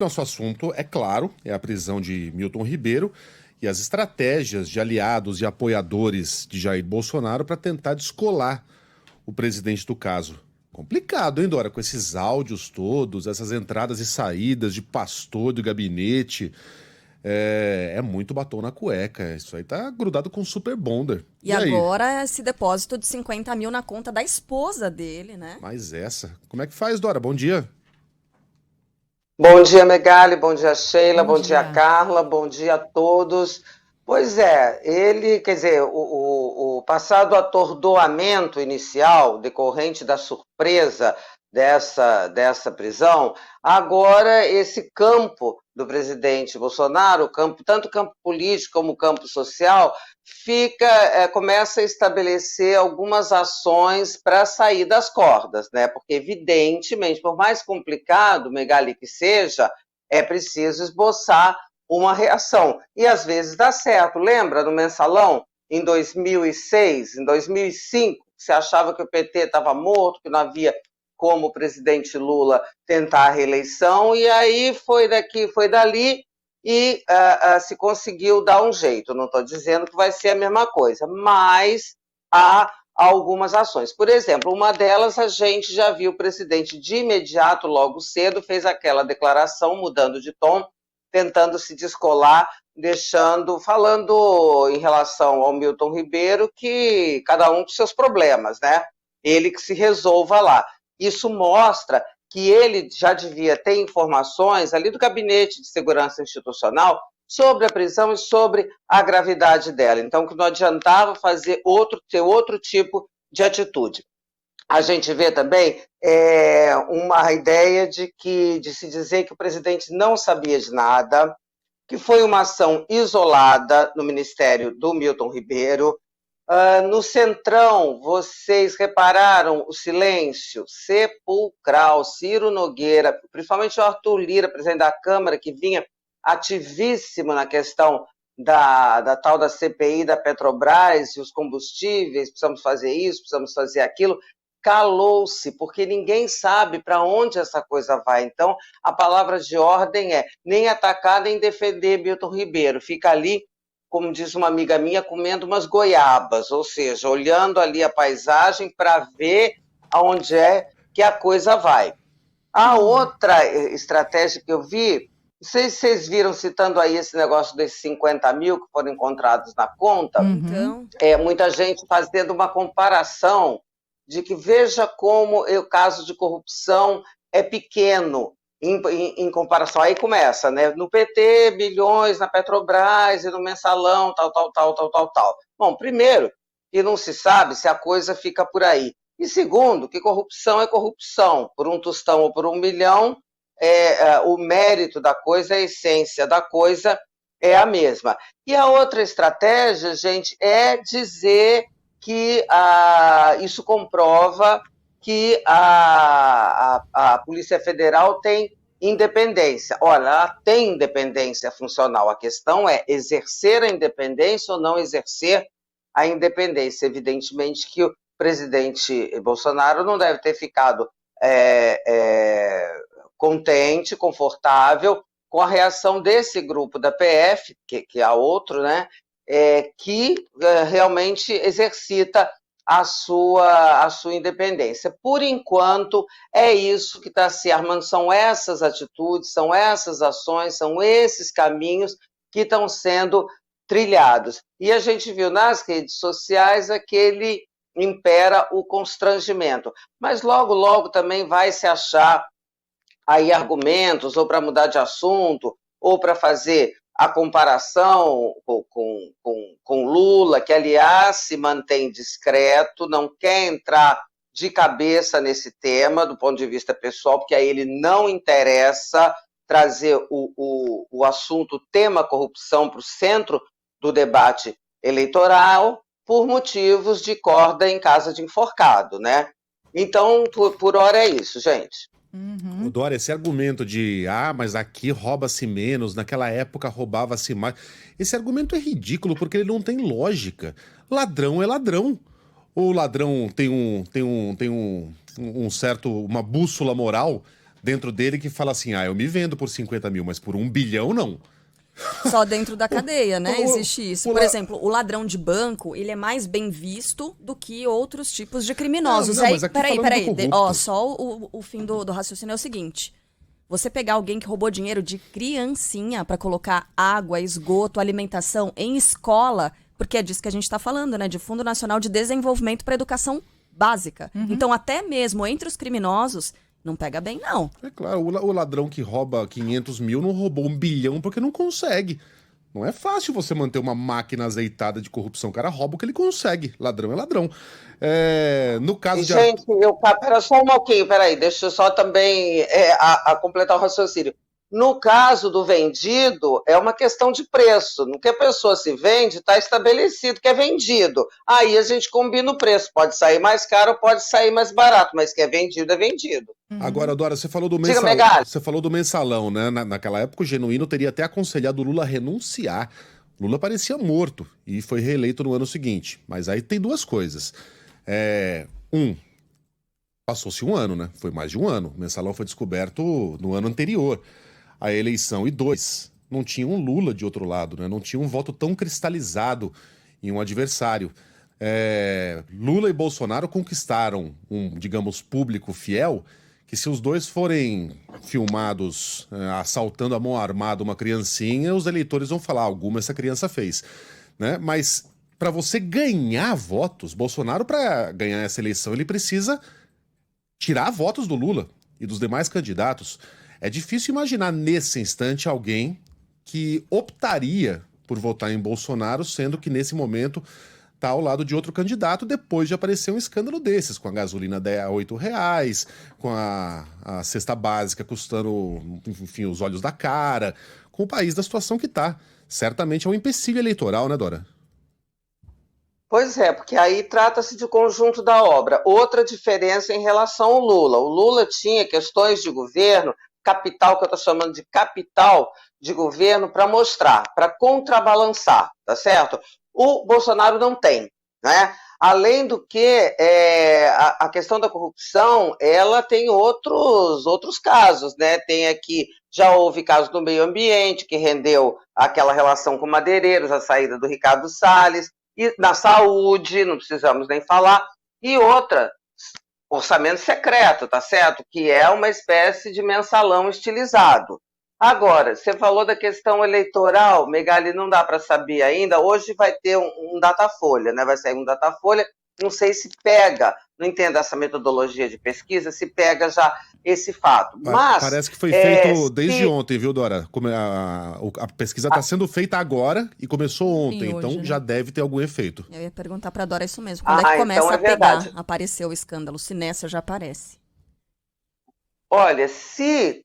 Nosso assunto, é claro, é a prisão de Milton Ribeiro e as estratégias de aliados e apoiadores de Jair Bolsonaro para tentar descolar o presidente do caso. Complicado, hein, Dora? Com esses áudios todos, essas entradas e saídas de pastor do gabinete. É muito batom na cueca. Isso aí tá grudado com um super bonder. E E aí? agora esse depósito de 50 mil na conta da esposa dele, né? Mais essa. Como é que faz, Dora? Bom dia. Bom dia, Megali, bom dia, Sheila, Bom bom dia, dia. Carla, bom dia a todos. Pois é, ele, quer dizer, o passado atordoamento inicial, decorrente da surpresa dessa prisão, agora esse campo do presidente Bolsonaro, tanto o campo político como o campo social, começa a estabelecer algumas ações para sair das cordas, né? Porque, evidentemente, por mais complicado, Megali, que seja, é preciso esboçar uma reação. E às vezes dá certo. Lembra no Mensalão, em 2006, em 2005, você achava que o PT estava morto, que não havia como o presidente Lula tentar a reeleição, e aí foi daqui, foi dali, e se conseguiu dar um jeito. Não estou dizendo que vai ser a mesma coisa, mas há algumas ações. Por exemplo, uma delas a gente já viu o presidente de imediato, logo cedo, fez aquela declaração, mudando de tom, tentando se descolar, falando em relação ao Milton Ribeiro, que cada um com seus problemas, né? Ele que se resolva lá. Isso mostra que ele já devia ter informações ali do Gabinete de Segurança Institucional sobre a prisão e sobre a gravidade dela. Então, que não adiantava ter outro tipo de atitude. A gente vê também uma ideia de se dizer que o presidente não sabia de nada, que foi uma ação isolada no Ministério do Milton Ribeiro. No Centrão, vocês repararam o silêncio sepulcral, Ciro Nogueira, principalmente o Arthur Lira, presidente da Câmara, que vinha ativíssimo na questão da tal da CPI da Petrobras e os combustíveis, precisamos fazer isso, precisamos fazer aquilo, calou-se, porque ninguém sabe para onde essa coisa vai. Então, a palavra de ordem é nem atacar, nem defender Milton Ribeiro. Fica ali, como diz uma amiga minha, comendo umas goiabas, ou seja, olhando ali a paisagem para ver aonde é que a coisa vai. A outra estratégia que eu vi, não sei se vocês viram, citando aí esse negócio desses 50 mil que foram encontrados na conta, Então, muita gente fazendo uma comparação de que veja como o caso de corrupção é pequeno em comparação. Aí começa, né? No PT, bilhões, na Petrobras e no Mensalão, tal. Bom, primeiro, que não se sabe se a coisa fica por aí. E segundo, que corrupção é corrupção. Por um tostão ou por 1 milhão, o mérito da coisa, a essência da coisa é a mesma. E a outra estratégia, gente, é dizer que isso comprova que a Polícia Federal tem independência. Olha, ela tem independência funcional. A questão é exercer a independência ou não exercer a independência. Evidentemente que o presidente Bolsonaro não deve ter ficado contente, confortável com a reação desse grupo da PF, que é outro, né? Que realmente exercita a sua independência. Por enquanto, é isso que está se armando, são essas atitudes, são essas ações, são esses caminhos que estão sendo trilhados. E a gente viu nas redes sociais aquele impera o constrangimento, mas logo, logo também vai se achar aí argumentos ou para mudar de assunto, ou para fazer a comparação com Lula, que, aliás, se mantém discreto, não quer entrar de cabeça nesse tema, do ponto de vista pessoal, porque a ele não interessa trazer o assunto, o tema corrupção, para o centro do debate eleitoral, por motivos de corda em casa de enforcado, né? Então, por hora é isso, gente. Ô, Dora, esse argumento de, mas aqui rouba-se menos, naquela época roubava-se mais. Esse argumento é ridículo porque ele não tem lógica. Ladrão é ladrão. O ladrão tem uma bússola moral. dentro dele que fala assim, eu me vendo por 50 mil, mas por 1 bilhão não. Só dentro da cadeia, né? Existe isso. Por exemplo, o ladrão de banco, ele é mais bem visto do que outros tipos de criminosos. Não, mas aqui Peraí. corrupto. Só o fim do raciocínio é o seguinte. Você pegar alguém que roubou dinheiro de criancinha pra colocar água, esgoto, alimentação em escola, porque é disso que a gente tá falando, né? De Fundo Nacional de Desenvolvimento para Educação Básica. Então, até mesmo entre os criminosos, não pega bem, não. É claro, o ladrão que rouba 500 mil não roubou 1 bilhão porque não consegue. Não é fácil você manter uma máquina azeitada de corrupção. O cara rouba o que ele consegue. Ladrão é ladrão. No caso de... Gente, pera só um pouquinho, peraí, deixa eu só também completar o raciocínio. No caso do vendido, é uma questão de preço. No que a pessoa se vende, está estabelecido que é vendido. Aí a gente combina o preço. Pode sair mais caro, pode sair mais barato, mas que é vendido, é vendido. Agora, Dora, você falou do Diga, mensalão. Megali. Você falou do mensalão, né? Naquela época, o Genuíno teria até aconselhado o Lula a renunciar. Lula parecia morto e foi reeleito no ano seguinte. Mas aí tem duas coisas. Passou-se um ano, né? Foi mais de um ano. O mensalão foi descoberto no ano anterior à eleição. E 2, não tinha um Lula de outro lado, né? Não tinha um voto tão cristalizado em um adversário. Lula e Bolsonaro conquistaram um, digamos, público fiel, que se os dois forem filmados assaltando a mão armada uma criancinha, os eleitores vão falar, alguma essa criança fez, né? Mas para você ganhar votos, Bolsonaro, para ganhar essa eleição, ele precisa tirar votos do Lula e dos demais candidatos. É difícil imaginar nesse instante alguém que optaria por votar em Bolsonaro, sendo que nesse momento está ao lado de outro candidato, depois de aparecer um escândalo desses, com a gasolina a R$8, com a cesta básica custando, enfim, os olhos da cara, com o país da situação que está. Certamente é um empecilho eleitoral, né, Dora? Pois é, porque aí trata-se de conjunto da obra. Outra diferença em relação ao Lula. O Lula tinha questões de governo, capital, que eu estou chamando de capital de governo, para mostrar, para contrabalançar, tá certo? O Bolsonaro não tem, né? Além do que, a questão da corrupção, ela tem outros casos, né? Tem aqui, já houve casos no meio ambiente, que rendeu aquela relação com madeireiros, a saída do Ricardo Salles, e na saúde, não precisamos nem falar, e outra, orçamento secreto, tá certo? Que é uma espécie de mensalão estilizado. Agora, você falou da questão eleitoral, Megali, não dá para saber ainda. Hoje vai ter um Datafolha, né? Vai sair um Datafolha. Não sei se pega, não entendo essa metodologia de pesquisa, se pega já esse fato. Mas parece que foi feito desde ontem, viu, Dora? A pesquisa está sendo feita agora e começou ontem, hoje, então né? já deve ter algum efeito. Eu ia perguntar pra Dora isso mesmo. Quando é que começa então é a pegar, verdade. aparecer o escândalo? Se nessa já aparece. Olha, se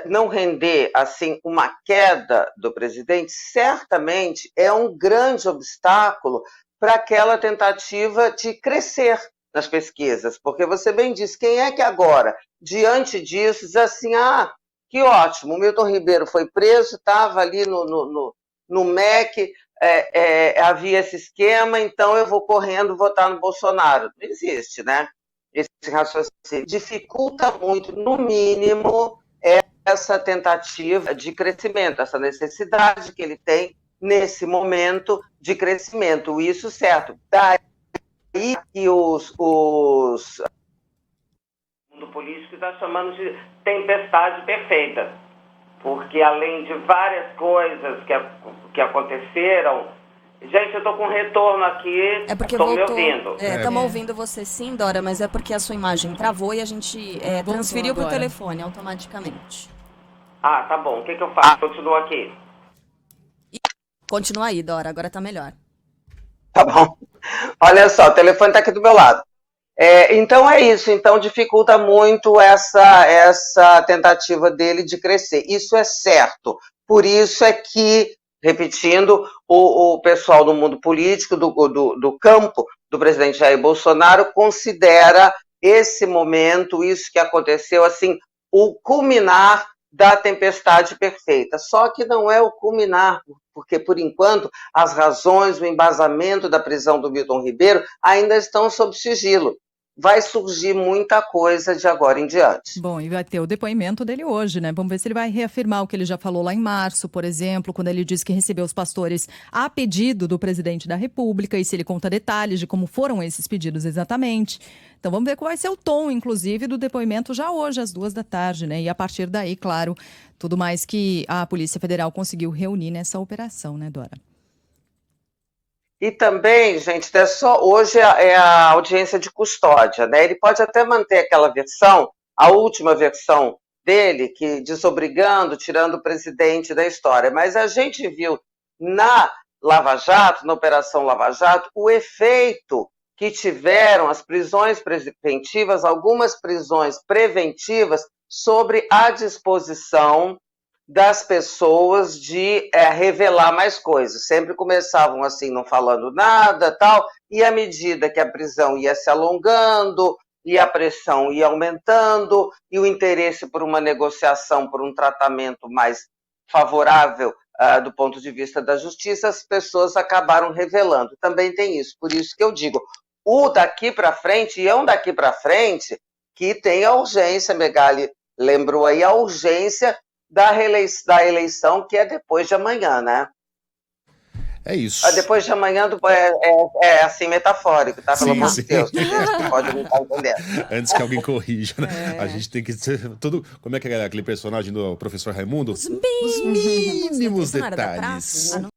não render assim uma queda do presidente, certamente é um grande obstáculo para aquela tentativa de crescer nas pesquisas, porque você bem disse, quem é que agora, diante disso, diz assim, que ótimo, o Milton Ribeiro foi preso, estava ali no MEC, havia esse esquema, então eu vou correndo votar no Bolsonaro. Não existe, né? Esse raciocínio dificulta muito, no mínimo, essa tentativa de crescimento, essa necessidade que ele tem nesse momento de crescimento. Isso certo. Daí que o mundo político está chamando de tempestade perfeita, porque além de várias coisas que aconteceram. Gente, eu estou com retorno aqui, É porque estão me voltou. ouvindo. Estamos ouvindo você sim, Dora, mas é porque a sua imagem travou e a gente transferiu pro telefone automaticamente. Tá bom. O que eu faço? Continuo aqui. Continua aí, Dora, agora tá melhor. Tá bom. Olha só, o telefone está aqui do meu lado. Então é isso. Então dificulta muito essa tentativa dele de crescer. Isso é certo. Por isso é que, repetindo, o pessoal do mundo político, do campo do presidente Jair Bolsonaro, considera esse momento, isso que aconteceu, assim, o culminar da tempestade perfeita. Só que não é o culminar, porque, por enquanto, as razões, o embasamento da prisão do Milton Ribeiro ainda estão sob sigilo. vai surgir muita coisa de agora em diante. Bom, e vai ter o depoimento dele hoje, né? Vamos ver se ele vai reafirmar o que ele já falou lá em março, por exemplo, quando ele disse que recebeu os pastores a pedido do presidente da República, e se ele conta detalhes de como foram esses pedidos exatamente. Então vamos ver qual vai ser o tom, inclusive, do depoimento já hoje, às 2 da tarde, né? E a partir daí, claro, tudo mais que a Polícia Federal conseguiu reunir nessa operação, né, Dora? E também, gente, hoje é a audiência de custódia, né? Ele pode até manter aquela versão, a última versão dele, que desobrigando, tirando o presidente da história. Mas a gente viu na Lava Jato, na Operação Lava Jato, o efeito que tiveram as prisões preventivas, algumas prisões preventivas, sobre a disposição das pessoas de revelar mais coisas. Sempre começavam assim, não falando nada, tal, e à medida que a prisão ia se alongando, e a pressão ia aumentando, e o interesse por uma negociação, por um tratamento mais favorável do ponto de vista da justiça, as pessoas acabaram revelando. Também tem isso. Por isso que eu digo, o daqui para frente, e é um daqui para frente que tem a urgência, Megali lembrou aí, a urgência da eleição, que é depois de amanhã, né? É isso. Depois de amanhã é assim metafórico, tá? Pelo amor de Deus, pode não estar entendendo. Antes que alguém corrija, né? A gente tem que ser tudo... Como é que é aquele personagem do professor Raimundo? Os mínimos Isso não era da detalhes. praça?